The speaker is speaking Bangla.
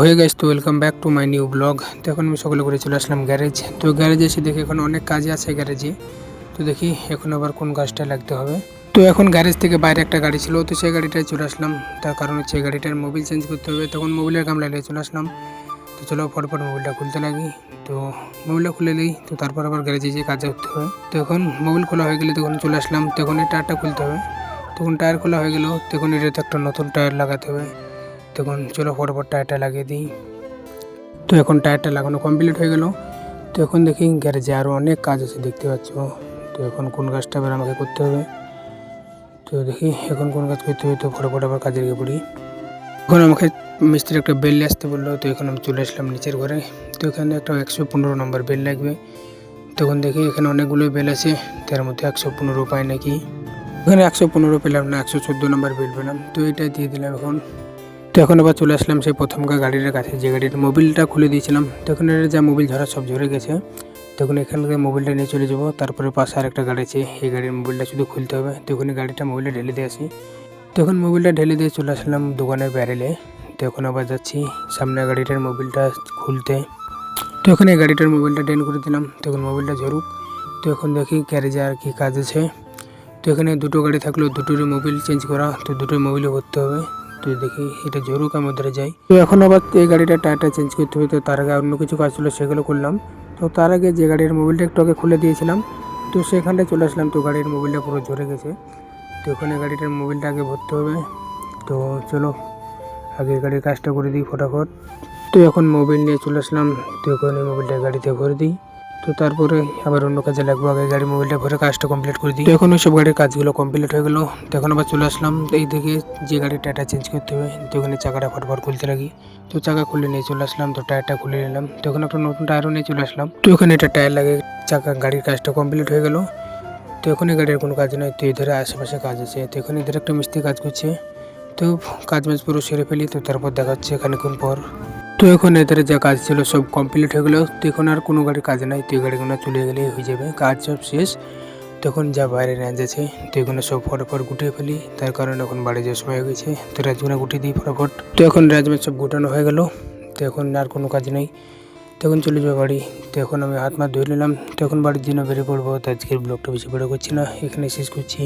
হয়ে গাইস, তো welcome back to my new blog. তো এখন আমি সকালে করে চলে আসলাম গ্যারেজ। তো গ্যারেজে এসে দেখি এখন অনেক কাজই আছে গ্যারেজে। তো দেখি এখন আবার কোন কাজটা লাগতে হবে। তো এখন গ্যারেজ থেকে বাইরে একটা গাড়ি ছিল, তো সেই গাড়িটায় চলে আসলাম। তার কারণ হচ্ছে গাড়িটার মোবিল চেঞ্জ করতে হবে। তখন মোবিলের গামলা নিয়ে চলে আসলাম। তো চলো ফটফট মোবিলটা খুলতে লাগি। তো মোবিলটা খুলে নিই, তো তারপর আবার গ্যারেজে যেয়ে কাজ করতে হবে। তো এখন মোবিল খোলা হয়ে গেলে তখন চলে আসলাম। তখন এই টায়ারটা খুলতে হবে। তখন টায়ার খোলা হয়ে গেল, তখন এটাতে একটা নতুন টায়ার লাগাতে হবে। তখন চলো ফটাফট টায়ারটা লাগিয়ে দিই। তো এখন টায়ারটা লাগানো কমপ্লিট হয়ে গেল। তো এখন দেখি গ্যারেজে আরও অনেক কাজ আছে, দেখতে পাচ্ছ। তো এখন কোন কাজটা আবার আমাকে করতে হবে। তো দেখি এখন কোন কাজ করতে হবে। তো ফটাফট আবার কাজে লেগে পড়ি। এখন আমাকে মিস্ত্রি একটা বেল নিয়ে আসতে বললো। তো এখন আমি চলে আসলাম নিচের ঘরে। তো এখানে একটা 115 নম্বর বেল লাগবে। তখন দেখি এখানে অনেকগুলোই বেল আছে, তার মধ্যে 115 পাই নাকি। এখানে 115 পেলাম না, 114 নম্বর বেল পেলাম। তো এটাই দিয়ে দিলাম এখন। তো এখন আবার চলে আসলাম সেই প্রথমকার গাড়ির কাছে, যে গাড়ির মোবিলটা খুলে দিয়েছিলাম। তখন এর যা মোবিল ধরা সব ঝরে গেছে। তখন এখান থেকে মোবিলটা নিয়ে চলে যাবো। তারপরে পাশে আরেকটা গাড়ি আছে, এই গাড়ির মোবিলটা শুধু খুলতে হবে। তখন গাড়িটা মোবিলটা ঢেলে দিয়ে আসি। তখন মোবিলটা ঢেলে দিয়ে চলে আসলাম দোকানের ব্যারেলে। তখন আবার যাচ্ছি সামনে গাড়িটার মোবিলটা খুলতে। তো এখন এই গাড়িটার মোবিলটা ডেন করে দিলাম, তখন মোবিলটা ঝরুক। তো এখন দেখি গ্যারেজে আর কি কাজ আছে। তো এখানে দুটো গাড়ি থাকলো, দুটোরই মোবিল চেঞ্জ করা। তো দুটোই মোবিলও করতে হবে। তো দেখি এটা জরুর আমি ওধারে যাই। তো এখন আবার এই গাড়িটা টায়ারটা চেঞ্জ করতে হবে। তো তার আগে অন্য কিছু কাজ ছিল, সেগুলো করলাম। তো তার আগে যে গাড়ির মোবিলটা একটু আগে খুলে দিয়েছিলাম, তো সেখানটায় চলে আসলাম। তো গাড়ির মোবিলটা পুরো ঝরে গেছে। তো ওখানে গাড়িটার মোবিলটা আগে ভরতে হবে। তো চলো আগে গাড়ির কাজটা করে দিই ফটাফট। তো এখন মোবিল নিয়ে চলে আসলাম। তো এখন এই মোবিলটা গাড়িতে ভরে দিই। তো তারপরে আবার অন্য কাজে লাগবো, আগে গাড়ি মোবিলটা ভরে কাজটা কমপ্লিট করে দিই। তো এখন ওই সব গাড়ির কাজগুলো কমপ্লিট হয়ে গেলো। তো এখন আবার চলে আসলাম এই দিকে, যে গাড়ির টায়ারটা চেঞ্জ করতে হবে। তো ওখানে চাকাটা ফটফট খুলতে লাগি। তো চাকা খুলে নিয়ে চলে আসলাম। তো টায়ারটা খুলে নিলাম। তো এখন একটা নতুন টায়ারও নিয়ে চলে আসলাম। তো ওখানে এটা টায়ার লাগে, চাকা গাড়ির কাজটা কমপ্লিট হয়ে গেলো। তো এখন এই গাড়ির কোনো কাজ নেই। তো এধারে আশেপাশে কাজ আছে। তো এখানে এদের একটা মিস্ত্রি কাজ করছে। তো কাজ মাজ পুরো সেরে ফেলি। তো তারপর দেখা হচ্ছে খানিক্ষণ পর। তো এখন এদের যা কাজ ছিল সব কমপ্লিট হয়ে গেলো। তো এখন আর কোনো গাড়ির কাজ নাই। তো এই গাড়িগুলো চলে গেলেই হয়ে যাবে, কাজ সব শেষ। তখন যা বাইরে রেঞ্জ আছে, তো এগুলো সব ফটাফট গুটিয়ে ফেলি। তার কারণ এখন বাড়ি যাওয়ার সময় হয়ে গেছে। তো রাজগুলো গুটিয়ে দিই ফটাফট। তো এখন রাজমাজ সব গুটানো হয়ে গেল। তো এখন আর কোনো কাজ নেই। তখন চলে যাবো বাড়ি। তো এখন আমি হাত মাত ধুয়ে নিলাম। তো এখন বাড়ির জন্য বেরিয়ে পড়বো। তো আজকের ব্লগটা বেশি বড় করছি না, এখানে শেষ করছি।